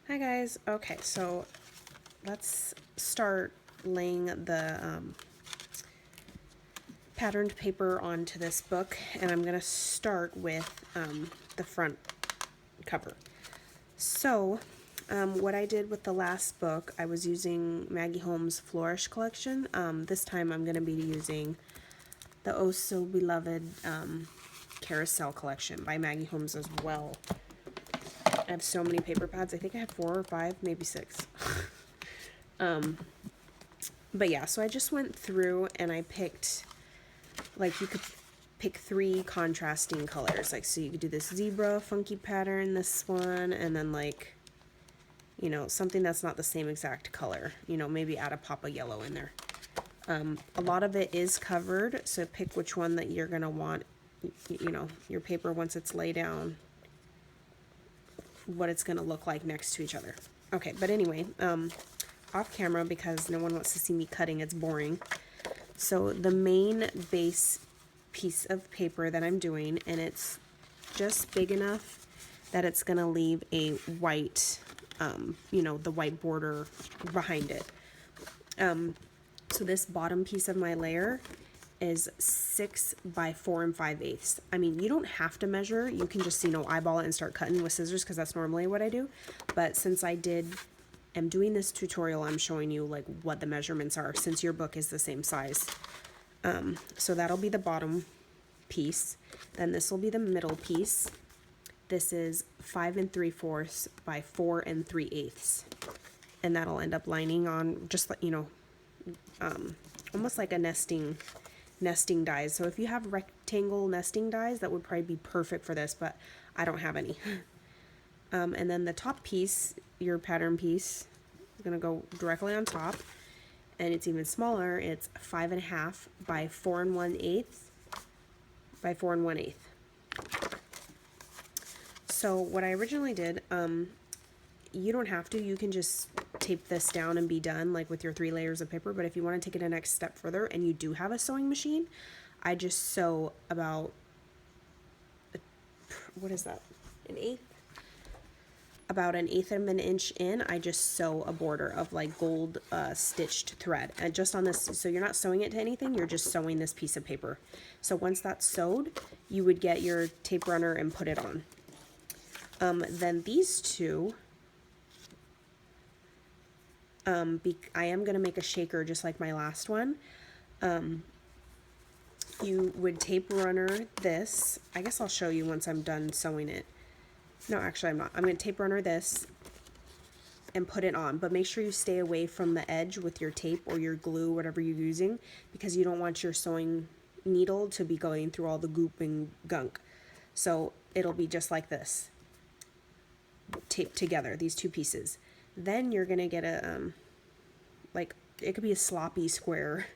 Hi guys. Okay, so let's start laying the patterned paper onto this book, and I'm going to start with the front cover. So what I did with the last book, I was using Maggie Holmes' Flourish collection. This time I'm going to be using the Oh So Beloved Carousel collection by Maggie Holmes as well. I have so many paper pads. I think I have 4 or 5, maybe 6. But yeah, so I just went through and I picked, like, you could pick 3 contrasting colors. Like, so you could do this zebra funky pattern, this one, and then, like, you know, something that's not the same exact color. You know, maybe add a pop of yellow in there. A lot of it is covered, so pick which one that you're going to want, you know, your paper once it's laid down, what it's going to look like next to each other. Okay, but anyway, off camera, because no one wants to see me cutting, it's boring. So the main base piece of paper that I'm doing, and it's just big enough that it's going to leave a white, you know, the white border behind it. So this bottom piece of my layer is 6 by 4 5/8. I mean, you don't have to measure. You can just, you know, eyeball it and start cutting with scissors, because that's normally what I do. But since I am doing this tutorial, I'm showing you like what the measurements are, since your book is the same size. So that'll be the bottom piece. Then this will be the middle piece. This is 5 3/4 by 4 3/8. And that'll end up lining on, just like, you know, almost like a nesting dies. So if you have rectangle nesting dies, that would probably be perfect for this, but I don't have any. And then the top piece, your pattern piece, is going to go directly on top, and it's even smaller. It's 5 1/2 by 4 1/8 by 4 1/8. So what I originally did, you don't have to, you can just tape this down and be done, like with your 3 layers of paper. But if you want to take it a next step further and you do have a sewing machine, I just sew about, what is that, about an eighth of an inch in. I just sew a border of like gold stitched thread, and just on this, so you're not sewing it to anything, you're just sewing this piece of paper. So once that's sewed, you would get your tape runner and put it on. Then these two, I am going to make a shaker just like my last one. You would tape runner this. I guess I'll show you once I'm done sewing it. No, actually I'm not. I'm going to tape runner this and put it on, but make sure you stay away from the edge with your tape or your glue, whatever you're using, because you don't want your sewing needle to be going through all the goop and gunk. So it'll be just like this, taped together, these 2 pieces. Then you're going to get a, like, it could be a sloppy square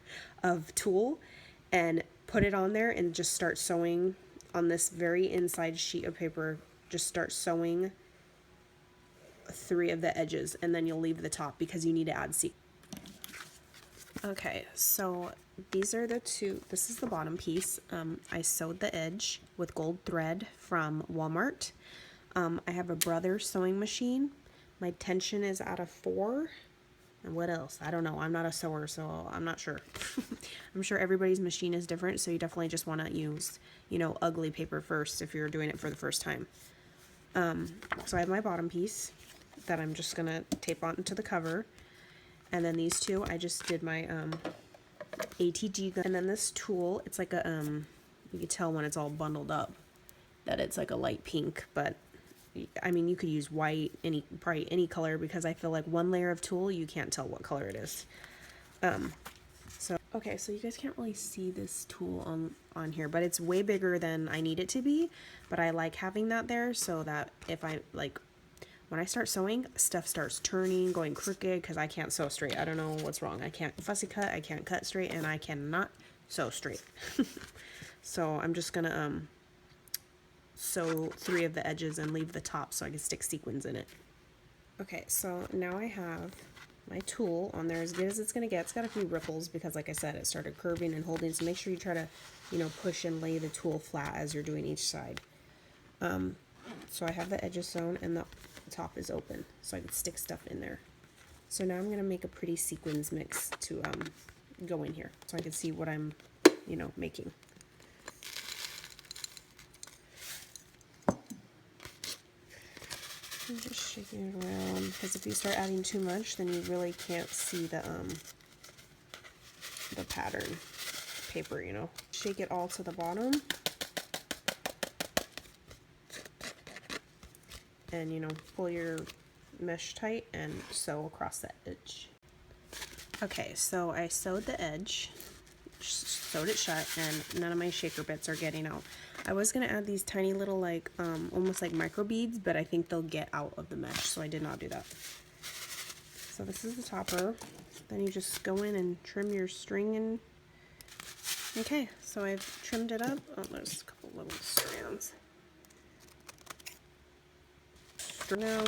of tulle, and put it on there and just start sewing on this very inside sheet of paper. Just start sewing 3 of the edges, and then you'll leave the top because you need to add seam. Okay, so these are the 2, this is the bottom piece. I sewed the edge with gold thread from Walmart. I have a Brother sewing machine. My tension is at a 4. And what else? I don't know. I'm not a sewer, so I'm not sure. I'm sure everybody's machine is different, so you definitely just want to use, you know, ugly paper first if you're doing it for the first time. So I have my bottom piece that I'm just going to tape onto the cover. And then these 2, I just did my ATG gun. And then this tulle, it's like a, you can tell when it's all bundled up that it's like a light pink, but I mean, you could use white, probably any color, because I feel like 1 layer of tulle, you can't tell what color it is. Okay, so you guys can't really see this tulle on here, but it's way bigger than I need it to be. But I like having that there so that if I, like, when I start sewing, stuff starts turning, going crooked, because I can't sew straight. I don't know what's wrong. I can't fussy cut, I can't cut straight, and I cannot sew straight. So I'm just gonna sew 3 of the edges and leave the top so I can stick sequins in it. Okay, so now I have my tulle on there as good as it's going to get. It's got a few ripples because, like I said, it started curving and holding, so make sure you try to, you know, push and lay the tulle flat as you're doing each side. So I have the edges sewn, and the top is open, so I can stick stuff in there. So now I'm gonna make a pretty sequins mix to go in here, so I can see what I'm, you know, making. I'm just shaking it around, because if you start adding too much, then you really can't see the pattern paper, you know. Shake it all to the bottom. And, you know, pull your mesh tight and sew across that edge. Okay, so I sewed the edge, sewed it shut, and none of my shaker bits are getting out. I was gonna add these tiny little, like, almost like micro beads, but I think they'll get out of the mesh, so I did not do that. So this is the topper. Then you just go in and trim your string and, okay, so I've trimmed it up. Oh, there's a couple little strands. Now,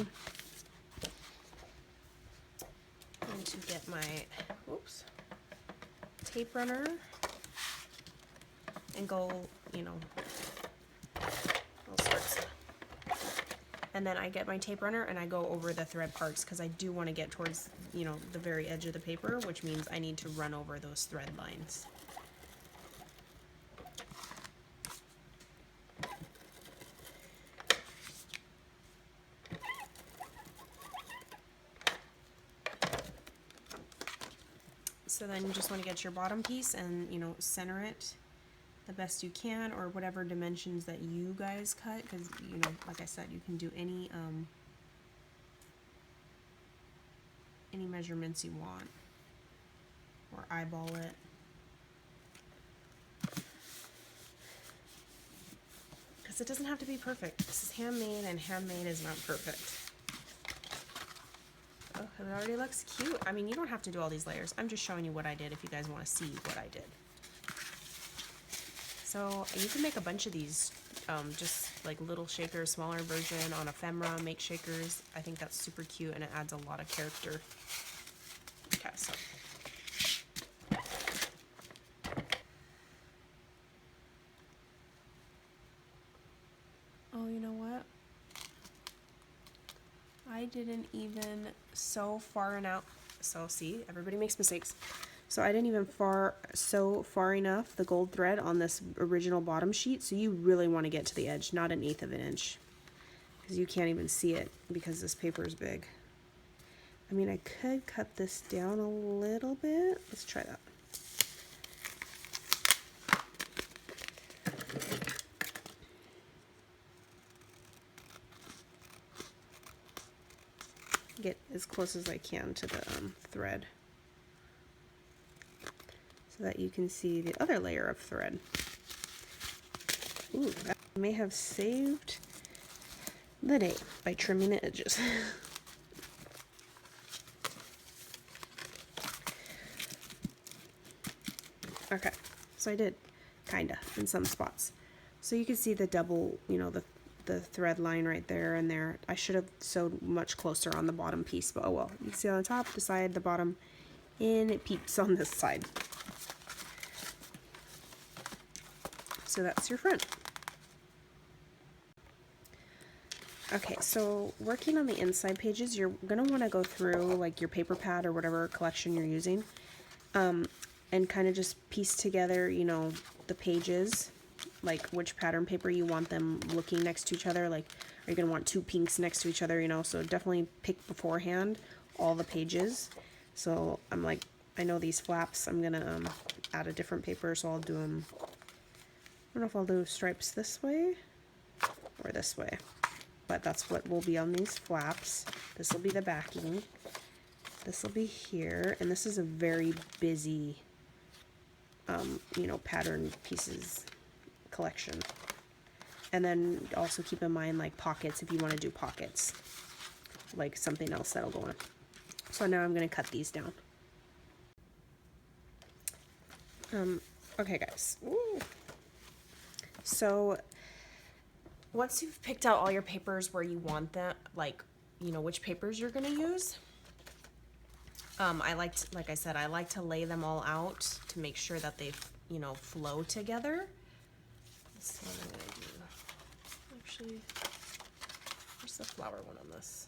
I'm going to get my, oops, tape runner and go, you know, all sorts. And then I get my tape runner and I go over the thread parts, because I do want to get towards, you know, the very edge of the paper, which means I need to run over those thread lines. So then you just want to get your bottom piece and, you know, center it the best you can, or whatever dimensions that you guys cut, because, you know, like I said, you can do any measurements you want, or eyeball it. Because it doesn't have to be perfect. This is handmade, and handmade is not perfect. Oh, it already looks cute. I mean, you don't have to do all these layers. I'm just showing you what I did if you guys want to see what I did. So you can make a bunch of these, just like little shakers, smaller version on ephemera, make shakers. I think that's super cute, and it adds a lot of character. Okay, so. Oh, you know what? I didn't even sew far enough. So see, everybody makes mistakes. So I didn't even sew far enough the gold thread on this original bottom sheet. So you really want to get to the edge, not 1/8 of an inch, because you can't even see it because this paper is big. I mean, I could cut this down a little bit. Let's try that. Get as close as I can to the thread, so that you can see the other layer of thread. Ooh, that may have saved the day by trimming the edges. Okay, so I did, kinda, in some spots. So you can see the double, you know, the thread line right there and there. I should have sewed much closer on the bottom piece, but oh well. You can see on the top, the side, the bottom, and it peeps on this side. So that's your front. Okay, so working on the inside pages, you're gonna want to go through like your paper pad or whatever collection you're using, and kind of just piece together, you know, the pages, like which pattern paper you want them looking next to each other. Like, are you gonna want 2 pinks next to each other, you know? So definitely pick beforehand all the pages. So I'm like, I know these flaps, I'm gonna add a different paper, so I'll do them, I don't know if I'll do stripes this way or this way, but that's what will be on these flaps. This will be the backing. This will be here, and this is a very busy, you know, pattern pieces collection. And then also keep in mind like pockets, if you want to do pockets, like something else that'll go on. So now I'm going to cut these down. Okay guys. Ooh. So once you've picked out all your papers where you want them, like, you know, which papers you're going to use, like I said, I like to lay them all out to make sure that they, you know, flow together. So what I'm going to do, actually, where's the flower one on this?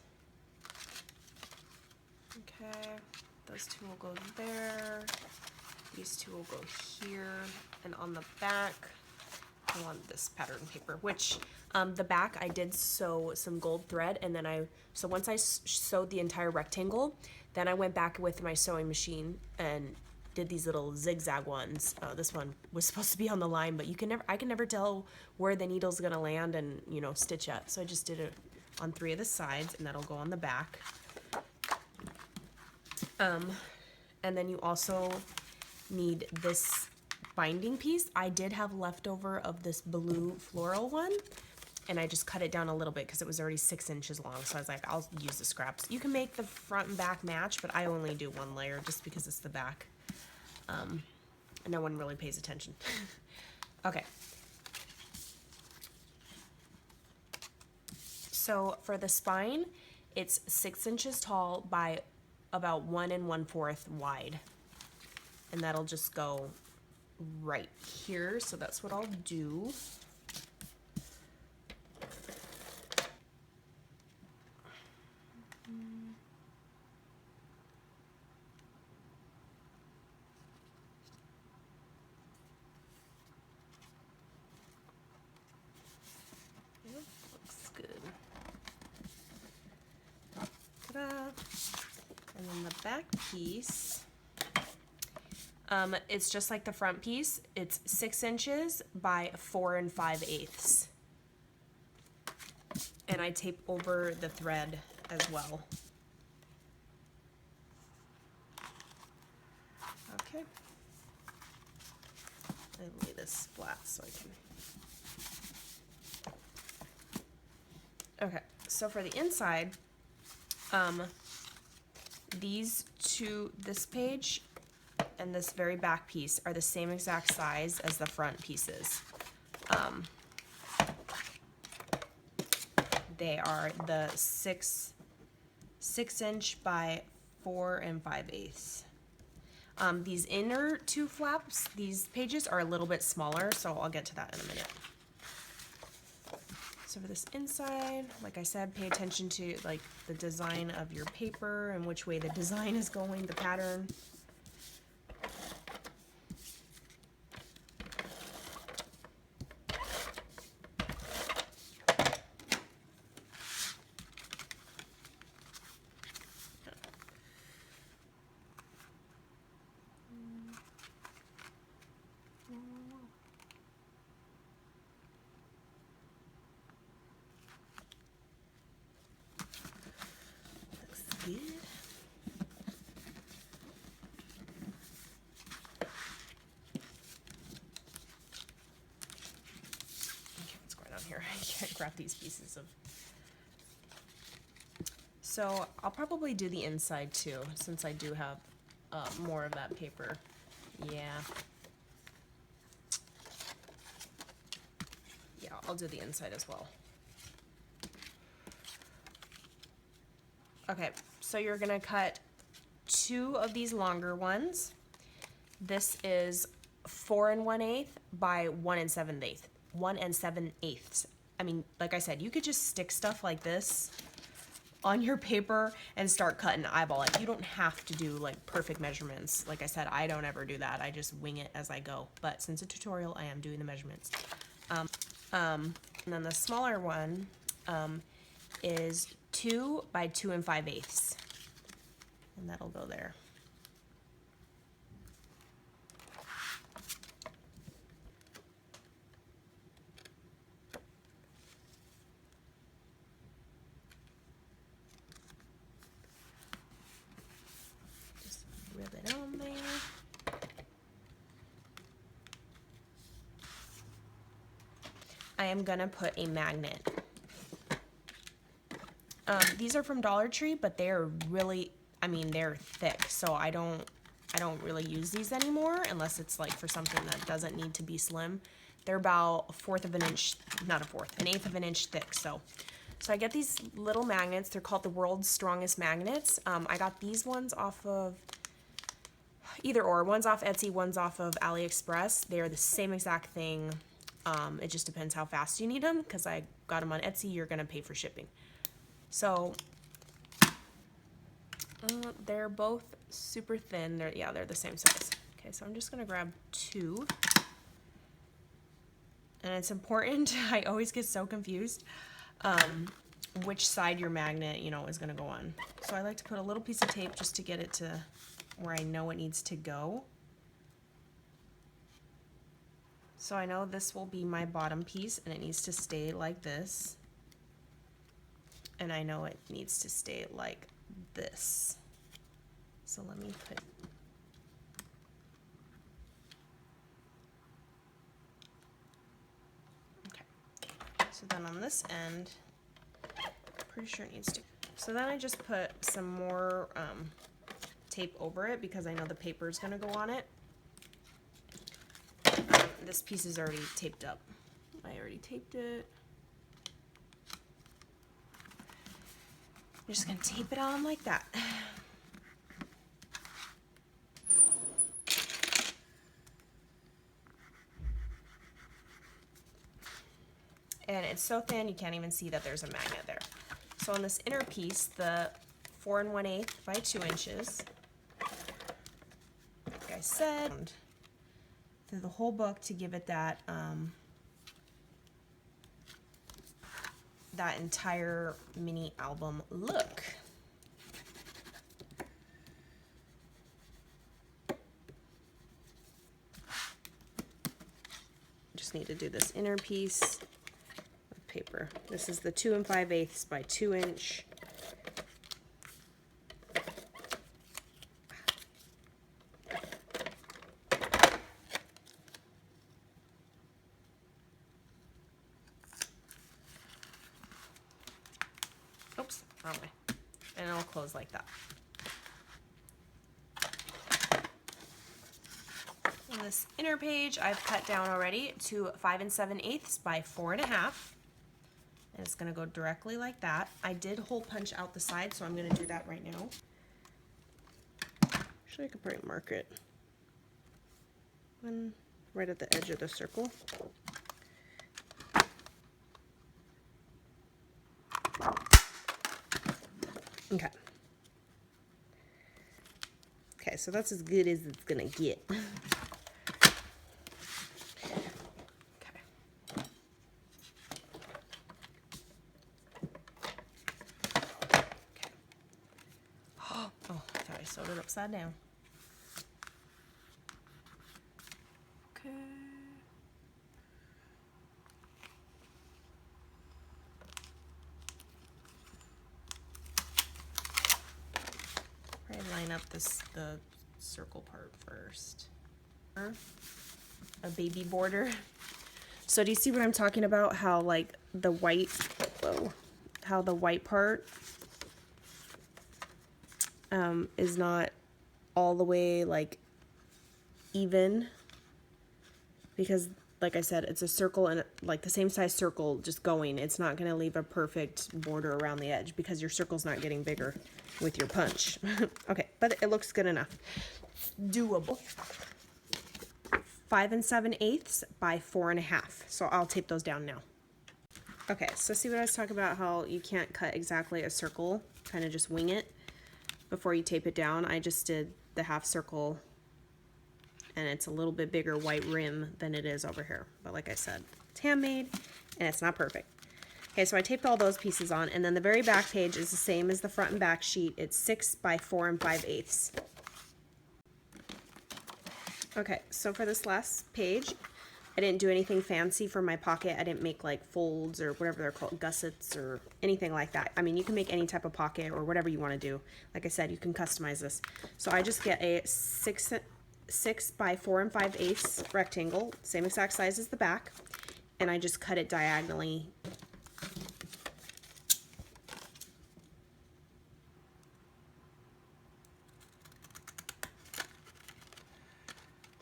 Okay, those two will go there. These two will go here, and on the back, I want this pattern paper, which the back I did sew some gold thread, and then so once I sewed the entire rectangle, then I went back with my sewing machine and did these little zigzag ones. This one was supposed to be on the line, but I can never tell where the needle's gonna land and, you know, stitch at. So I just did it on 3 of the sides, and that'll go on the back. And then you also need this binding piece. I did have leftover of this blue floral one, and I just cut it down a little bit because it was already 6 inches long. So I was like, I'll use the scraps. You can make the front and back match, but I only do 1 layer just because it's the back. And no one really pays attention. Okay. So for the spine, it's 6 inches tall by about 1 1/4 wide. And that'll just go right here. So that's what I'll do. Yep, looks good. Ta-da. And then the back piece, it's just like the front piece. It's 6 inches by 4 5/8. And I tape over the thread as well. Okay. I lay this flat so I can. Okay, so for the inside, these two, this page and this very back piece are the same exact size as the front pieces. They are the 6 inch by 4 5/8. These inner 2 flaps, these pages are a little bit smaller, so I'll get to that in a minute. So for this inside, like I said, pay attention to like the design of your paper and which way the design is going, the pattern. Good. Okay, what's going on here? I can't grab these pieces of. So I'll probably do the inside too, since I do have more of that paper. Yeah. Yeah, I'll do the inside as well. Okay, so you're gonna cut 2 of these longer ones. This is 4 1/8 by 1 7/8. 1 7/8. I mean, like I said, you could just stick stuff like this on your paper and start cutting, eyeball it. You don't have to do like perfect measurements. Like I said, I don't ever do that. I just wing it as I go. But since it's a tutorial, I am doing the measurements. And then the smaller one is 2 by 2 5/8, and that'll go there. Just rib it on there. I am gonna put a magnet. These are from Dollar Tree, but they're really, I mean, they're thick, so I don't don't really use these anymore unless it's like for something that doesn't need to be slim. They're about 1/4 of an inch, not a fourth, 1/8 of an inch thick. So I get these little magnets. They're called the world's strongest magnets. I got these ones off of either or. One's off Etsy, one's off of AliExpress. They're the same exact thing. It just depends how fast you need them, because I got them on Etsy. You're gonna pay for shipping. So They're both super thin. They're the same size. Okay, so I'm just gonna grab 2. And it's important, I always get so confused, which side your magnet, you know, is gonna go on. So I like to put a little piece of tape just to get it to where I know it needs to go. So I know this will be my bottom piece and it needs to stay like this. And I know it needs to stay like this. So let me put so then on this end, pretty sure it needs to. So then I just put some more tape over it because I know the paper is going to go on it. This piece is already taped up. I already taped it. I'm just going to tape it on like that. And it's so thin you can't even see that there's a magnet there. So on this inner piece, the 4 1/8 by 2 inches, like I said, through the whole book to give it that that entire mini album look. Just need to do this inner piece. Paper. This is the 2 5/8 by 2 inch. Oops, wrong way. And it'll close like that. On this inner page, I've cut down already to 5 7/8 by 4 1/2. And it's going to go directly like that. I did hole punch out the side, so I'm going to do that right now. Actually, I could probably mark it right at the edge of the circle. Okay. Okay, so that's as good as it's going to get. Sewed it upside down. Okay. Probably line up the circle part first. A baby border. So do you see what I'm talking about? How like the white, how the white part is not all the way like even, because like I said, it's a circle and like the same size circle just going. It's not going to leave a perfect border around the edge because your circle's not getting bigger with your punch. Okay, but it looks good enough. Doable. 5 7/8 by 4 1/2. So I'll tape those down now. Okay, so see what I was talking about, how you can't cut exactly a circle, kind of just wing it before you tape it down. I just did the half circle and it's a little bit bigger white rim than it is over here. But like I said, it's handmade and it's not perfect. Okay, so I taped all those pieces on, and then the very back page is the same as the front and back sheet. It's 6 by 4 5/8. Okay, so for this last page, I didn't do anything fancy for my pocket. I didn't make like folds or whatever they're called, gussets or anything like that. I mean, you can make any type of pocket or whatever you want to do. Like I said, you can customize this. So I just get a 6 by 4 5/8 rectangle, same exact size as the back, and I just cut it diagonally.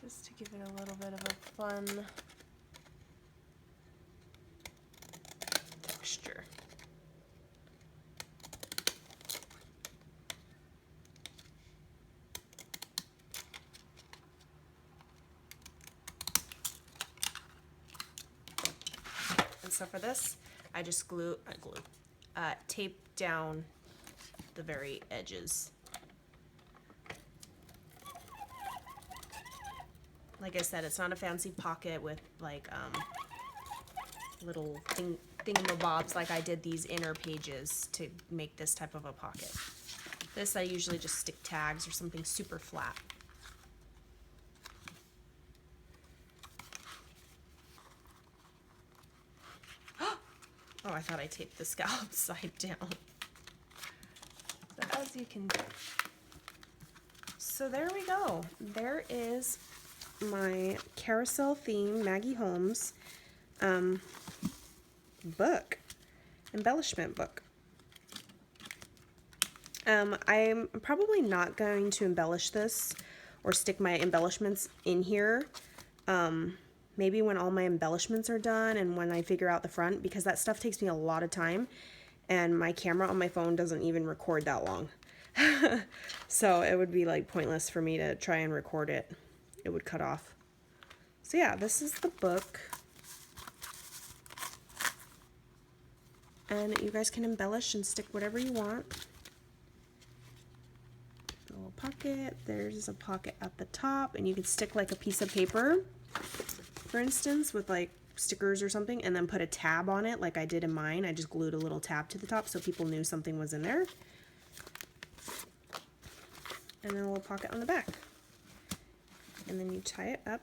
Just to give it a little bit of a fun texture. And so for this, I just tape down the very edges Like I said, it's not a fancy pocket with like little thingamabobs like I did these inner pages to make this type of a pocket. This I usually just stick tags or something super flat. Oh, I thought I taped the scallop side down. So as you can do. So there we go. There is my carousel theme Maggie Holmes book, embellishment book. I'm probably not going to embellish this or stick my embellishments in here. Maybe when all my embellishments are done and when I figure out the front, because that stuff takes me a lot of time and my camera on my phone doesn't even record that long. So it would be like pointless for me to try and record it. It would cut off. So yeah, this is the book. And you guys can embellish and stick whatever you want. A little pocket. There's a pocket at the top, and you can stick like a piece of paper, for instance, with like stickers or something, and then put a tab on it like I did in mine. I just glued a little tab to the top so people knew something was in there. And then a little pocket on the back. And then you tie it up.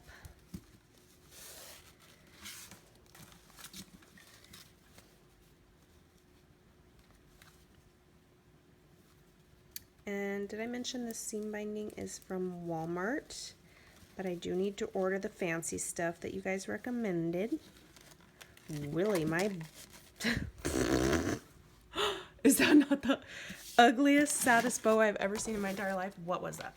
And did I mention this seam binding is from Walmart? But I do need to order the fancy stuff that you guys recommended. Really, my... Is that not the ugliest, saddest bow I've ever seen in my entire life? What was that?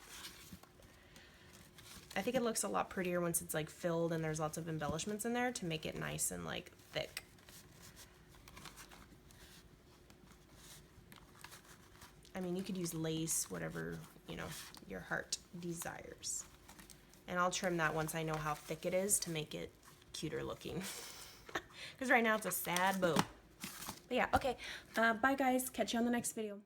I think it looks a lot prettier once it's like filled and there's lots of embellishments in there to make it nice and like thick. I mean, you could use lace, whatever, you know, your heart desires. And I'll trim that once I know how thick it is to make it cuter looking. Because right now it's a sad bow. But yeah, okay. Bye guys. Catch you on the next video.